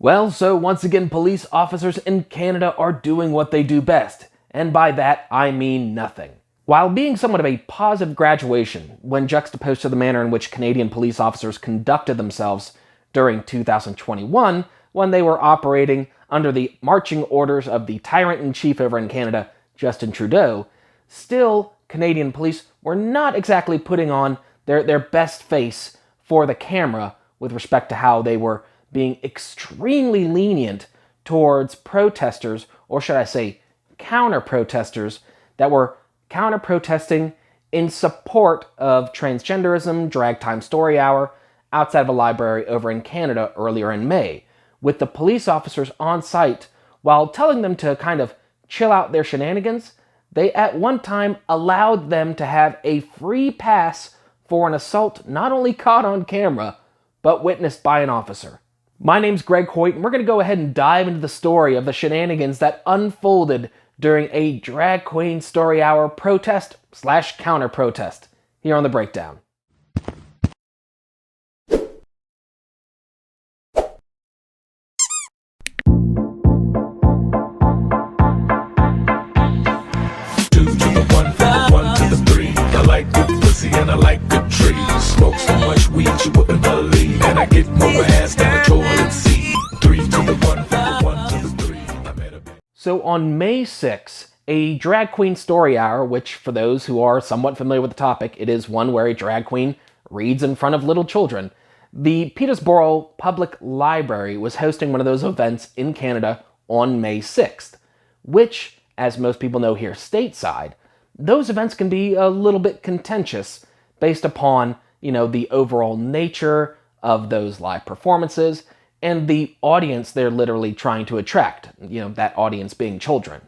Well, so once again, police officers in Canada are doing what they do best, and by that I mean nothing. While being somewhat of a positive graduation when juxtaposed to the manner in which Canadian police officers conducted themselves during 2021 when they were operating under the marching orders of the tyrant-in-chief over in Canada, Justin Trudeau, still Canadian police were not exactly putting on their best face for the camera with respect to how they were being extremely lenient towards protesters, or should I say counter-protesters, that were counter-protesting in support of transgenderism, drag time story hour, outside of a library over in Canada earlier in May, with the police officers on site, while telling them to kind of chill out their shenanigans, they at one time allowed them to have a free pass for an assault not only caught on camera, but witnessed by an officer. My name's Greg Hoyt, and we're going to go ahead and dive into the story of the shenanigans that unfolded during a drag queen story hour protest/counter-protest here on The Breakdown. And I like good trees. Smoke so much weed you wouldn't believe. And I get more ass than a toilet seat. 3 to the 1, from the 1 to the 3. So on May 6th, a drag queen story hour, which for those who are somewhat familiar with the topic, it is one where a drag queen reads in front of little children. The Peterborough Public Library was hosting one of those events in Canada on May 6th, which, as most people know here stateside, those events can be a little bit contentious based upon, the overall nature of those live performances and the audience they're literally trying to attract, that audience being children.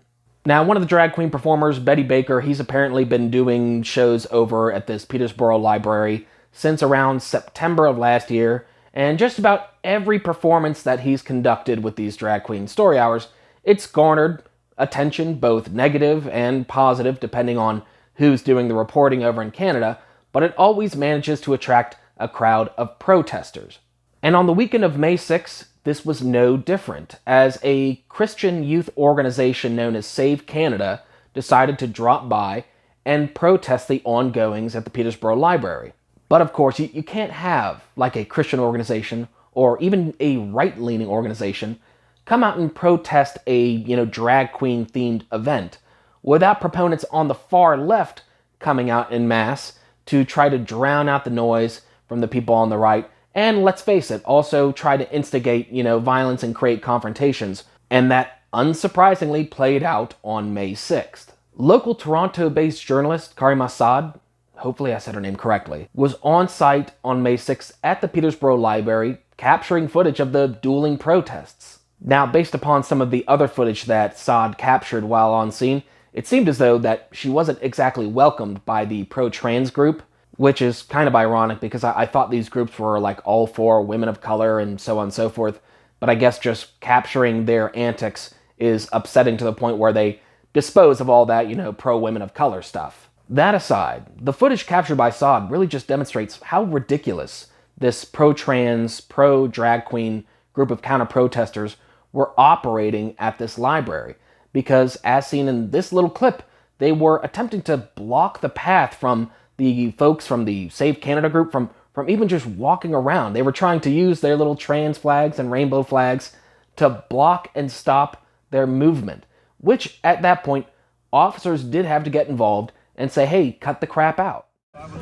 Now, one of the drag queen performers, Betty Baker, he's apparently been doing shows over at this Peterborough Library since around September of last year, and just about every performance that he's conducted with these drag queen story hours, it's garnered attention, both negative and positive, depending on who's doing the reporting over in Canada, but it always manages to attract a crowd of protesters. And on the weekend of May 6th, this was no different, as a Christian youth organization known as Save Canada decided to drop by and protest the ongoings at the Peterborough Library. But of course, you can't have, like a Christian organization, or even a right-leaning organization, come out and protest a, drag queen themed event without proponents on the far left coming out en masse to try to drown out the noise from the people on the right, and let's face it, also try to instigate, violence and create confrontations, and that unsurprisingly played out on May 6th. Local Toronto-based journalist Kari Masad, hopefully I said her name correctly, was on site on May 6th at the Peterborough Library capturing footage of the dueling protests. Now, based upon some of the other footage that Saad captured while on scene, it seemed as though that she wasn't exactly welcomed by the ProTrans group, which is kind of ironic because I thought these groups were like all for women of color and so on and so forth, but I guess just capturing their antics is upsetting to the point where they dispose of all that, pro-women of color stuff. That aside, the footage captured by Saad really just demonstrates how ridiculous this pro-trans, pro-drag queen group of counter-protesters were operating at this library, because as seen in this little clip, they were attempting to block the path from the folks from the Save Canada group from even just walking around. They were trying to use their little trans flags and rainbow flags to block and stop their movement, which at that point, officers did have to get involved and say, hey, cut the crap out.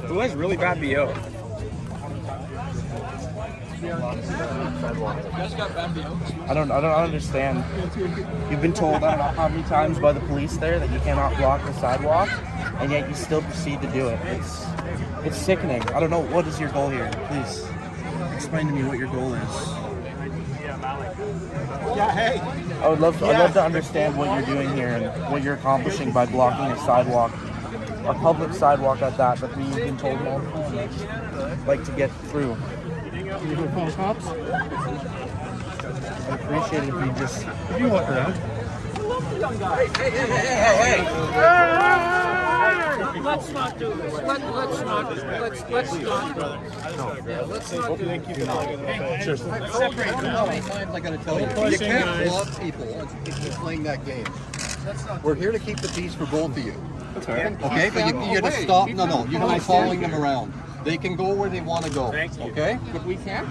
Who has really bad BO? I don't understand. You've been told I don't know how many times by the police there that you cannot block the sidewalk, and yet you still proceed to do it. It's sickening. I don't know, what is your goal here? Please explain to me what your goal is. Yeah, hey. I'd love to understand what you're doing here and what you're accomplishing by blocking a sidewalk, a public sidewalk at that we've been told multiple times, like to get through. Can you go call the cops? I'd appreciate it if you just... You walk around. Hey! Let's not do this. Let's not. How many times I gotta tell you? You can't block people if you're playing that game. We're here to keep the peace for both of you. Okay, but you gotta stop. No, you gotta following them around. They can go where they want to go. Okay? But we can't.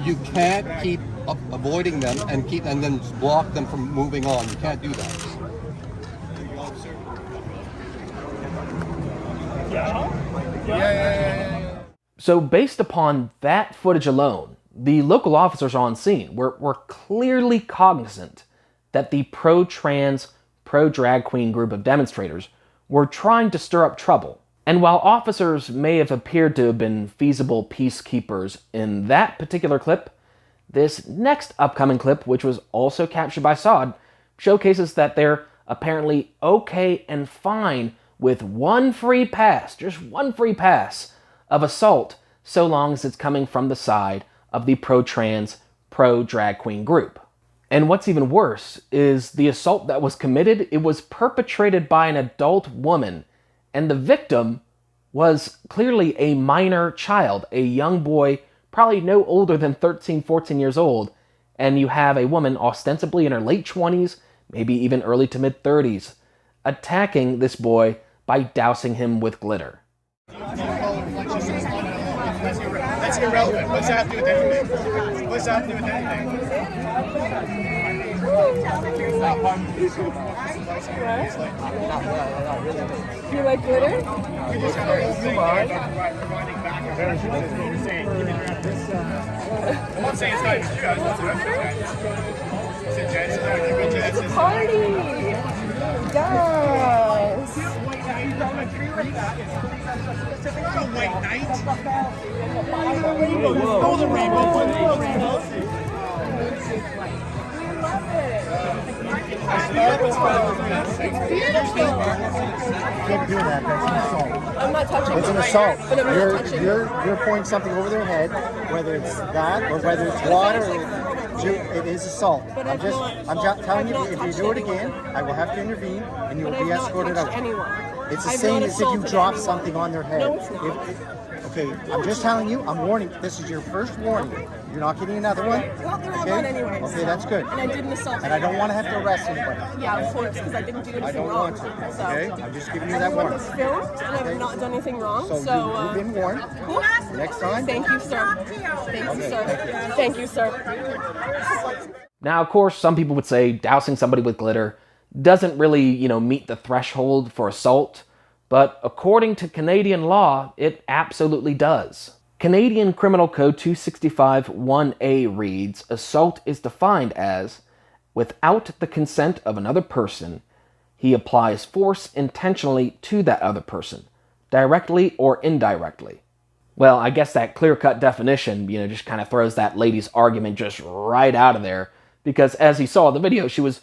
You can't keep avoiding them and then block them from moving on. You can't do that. So based upon that footage alone, the local officers on scene were clearly cognizant that the pro-trans, pro-drag queen group of demonstrators were trying to stir up trouble. And while officers may have appeared to have been feasible peacekeepers in that particular clip, this next upcoming clip, which was also captured by Sod, showcases that they're apparently okay and fine with one free pass, just one free pass, of assault, so long as it's coming from the side of the pro-trans, pro-drag queen group. And what's even worse is the assault that was committed, it was perpetrated by an adult woman, and the victim was clearly a minor child, a young boy, probably no older than 13, 14 years old, and you have a woman ostensibly in her late 20s, maybe even early to mid 30s, attacking this boy by dousing him with glitter. That's irrelevant. What's that have to do with anything? What's that have to do with anything? You like glitter? I'm not saying it's not you guys. It's a party! Yes! White knight. Oh, the rainbow. Can't do that. That's an assault. I'm not touching It's an it. assault. But I'm not touching it. You're pointing something over their head, whether it's that or whether it's water. It is assault. I'm just telling you, if you do it again, I will have to intervene and you will be escorted out. It's the same as if you drop something on their head. No, it's not. Okay, I'm just telling you, I'm warning. This is your first warning. You're not getting another one? Well, they're all Okay? done anyways. Okay, that's good. And I didn't assault And I don't want to have to arrest anybody. Yeah, of course, because I didn't do anything I don't wrong. want to. So, Okay? I'm just giving you that everyone warning. was filmed, and I've not done anything wrong. So you've been warned. Cool. Next time. Thank you, sir. Thank you, sir. Thank you, sir. Now, of course, some people would say dousing somebody with glitter doesn't really, meet the threshold for assault, but according to Canadian law, it absolutely does. Canadian Criminal Code 265(1)A reads, assault is defined as, without the consent of another person, he applies force intentionally to that other person, directly or indirectly. Well, I guess that clear-cut definition, just kind of throws that lady's argument just right out of there, because as you saw in the video, she was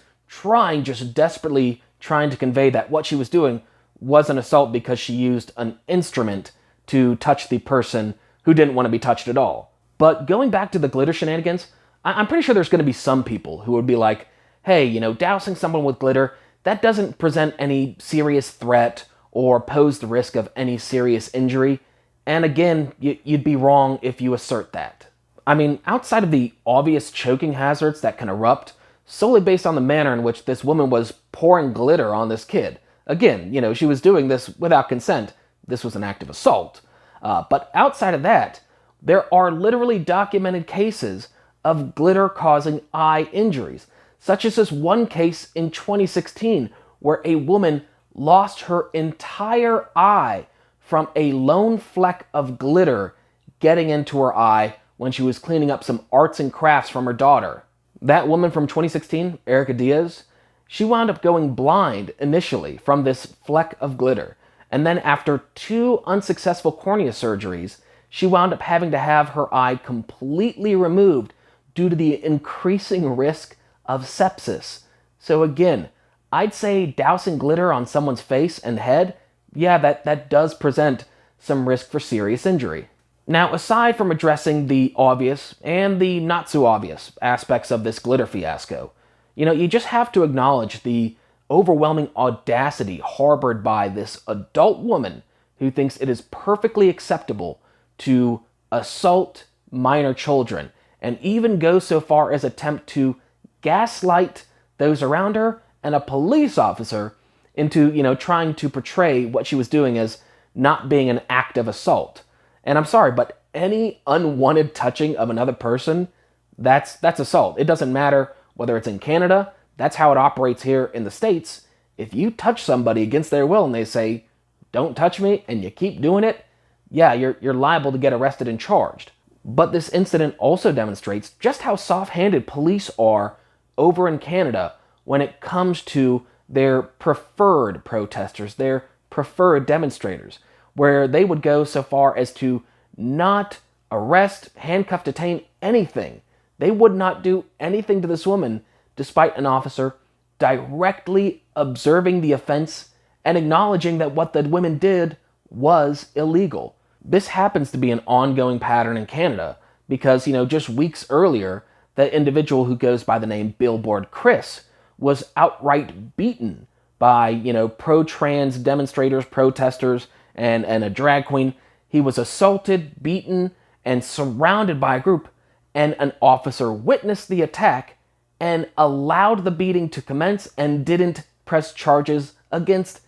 just desperately trying to convey that what she was doing was an assault because she used an instrument to touch the person who didn't want to be touched at all. But going back to the glitter shenanigans, I'm pretty sure there's going to be some people who would be like, hey, dousing someone with glitter, that doesn't present any serious threat or pose the risk of any serious injury. And again, you'd be wrong if you assert that. I mean, outside of the obvious choking hazards that can erupt solely based on the manner in which this woman was pouring glitter on this kid. Again, she was doing this without consent. This was an act of assault. But outside of that, there are literally documented cases of glitter causing eye injuries, such as this one case in 2016 where a woman lost her entire eye from a lone fleck of glitter getting into her eye when she was cleaning up some arts and crafts from her daughter. That woman from 2016, Erica Diaz, she wound up going blind initially from this fleck of glitter. And then after 2 unsuccessful cornea surgeries, she wound up having to have her eye completely removed due to the increasing risk of sepsis. So again, I'd say dousing glitter on someone's face and head, yeah, that does present some risk for serious injury. Now, aside from addressing the obvious and the not so obvious aspects of this glitter fiasco, you just have to acknowledge the overwhelming audacity harbored by this adult woman who thinks it is perfectly acceptable to assault minor children and even go so far as attempt to gaslight those around her and a police officer into, trying to portray what she was doing as not being an act of assault. And I'm sorry, but any unwanted touching of another person, that's assault. It doesn't matter whether it's in Canada. That's how it operates here in the States. If you touch somebody against their will and they say, "Don't touch me," and you keep doing it, yeah, you're liable to get arrested and charged. But this incident also demonstrates just how soft-handed police are over in Canada when it comes to their preferred protesters, their preferred demonstrators, where they would go so far as to not arrest, handcuff, detain, anything. They would not do anything to this woman despite an officer directly observing the offense and acknowledging that what the women did was illegal. This happens to be an ongoing pattern in Canada because, just weeks earlier, the individual who goes by the name Billboard Chris was outright beaten by, pro-trans demonstrators, protesters, and a drag queen. He was assaulted, beaten, and surrounded by a group, and an officer witnessed the attack and allowed the beating to commence and didn't press charges against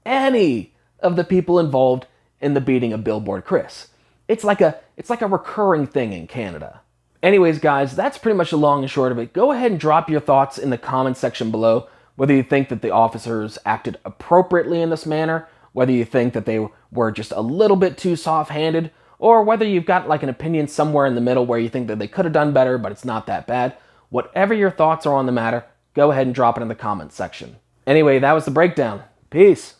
any of the people involved in the beating of Billboard Chris. It's like a recurring thing in Canada. Anyways, guys, that's pretty much the long and short of it. Go ahead and drop your thoughts in the comments section below, whether you think that the officers acted appropriately in this manner, whether you think that they were just a little bit too soft-handed, or whether you've got like an opinion somewhere in the middle where you think that they could have done better, but it's not that bad. Whatever your thoughts are on the matter, go ahead and drop it in the comments section. Anyway, that was the breakdown. Peace.